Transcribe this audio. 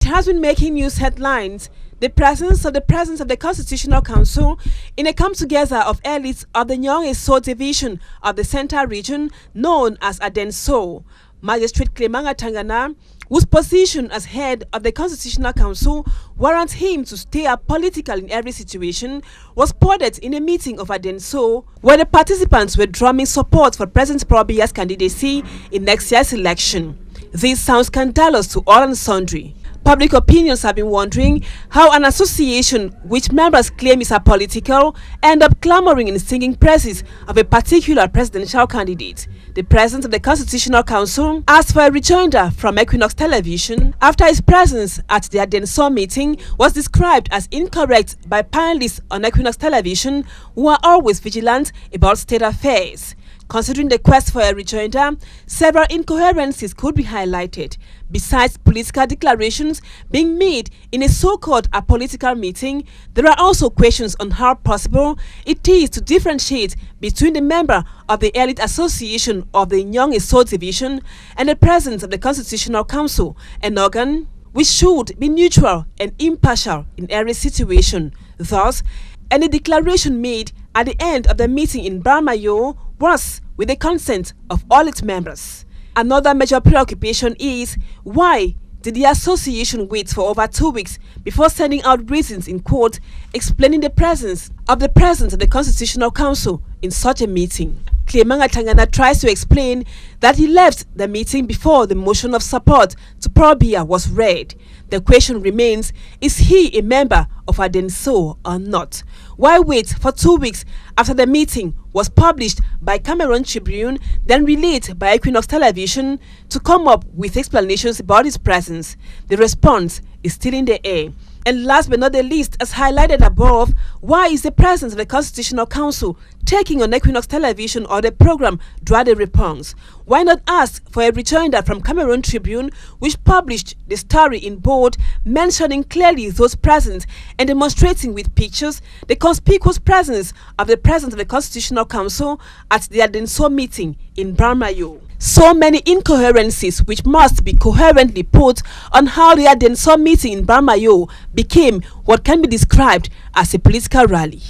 has been making news headlines. The presence of the Constitutional Council in a come-together of elites of the Equinoxe division of the Central Region known as Adenso. Magistrate Clemanga Tangana, whose position as head of the Constitutional Council warrants him to stay apolitical in every situation, was spotted in a meeting of Adenso where the participants were drumming support for President Paul Biya's candidacy in next year's election. This sounds scandalous to all and sundry. Public opinions have been wondering how an association which members claim is apolitical end up clamoring and singing praises of a particular presidential candidate. The president of the Constitutional Council asked for a rejoinder from Equinoxe television after his presence at the Adenso meeting was described as incorrect by panelists on Equinoxe television who are always vigilant about state affairs. Considering the quest for a rejoinder, several incoherencies could be highlighted. Besides political declarations being made in a so-called apolitical meeting, there are also questions on how possible it is to differentiate between the member of the elite association of the Equinoxe division and the president of the Constitutional Council, an organ which should be neutral and impartial in every situation. Thus, any declaration made at the end of the meeting in Barmayo was with the consent of all its members. Another major preoccupation is why did the association wait for over 2 weeks before sending out reasons in court explaining the presence of the Constitutional Council in such a meeting. Clemanga Tangana tries to explain that he left the meeting before the motion of support to Paul Biya was read. The question remains, is he a member of Adenso or not? Why wait for 2 weeks after the meeting was published by Cameroon Tribune, then relayed by Equinoxe television, to come up with explanations about his presence? The response is still in the air. And last but not the least, as highlighted above, why is the presence of the Constitutional Council taking on Equinoxe television or the program Droit de Réponse? Why not ask for a rejoinder from Cameroon Tribune, which published the story in bold, mentioning clearly those present and demonstrating with pictures the conspicuous presence of the president of the Constitutional Council at the Adenso meeting in Barmayo? So many incoherencies which must be coherently put on how the Adenso meeting in Barmayo became what can be described as a political rally.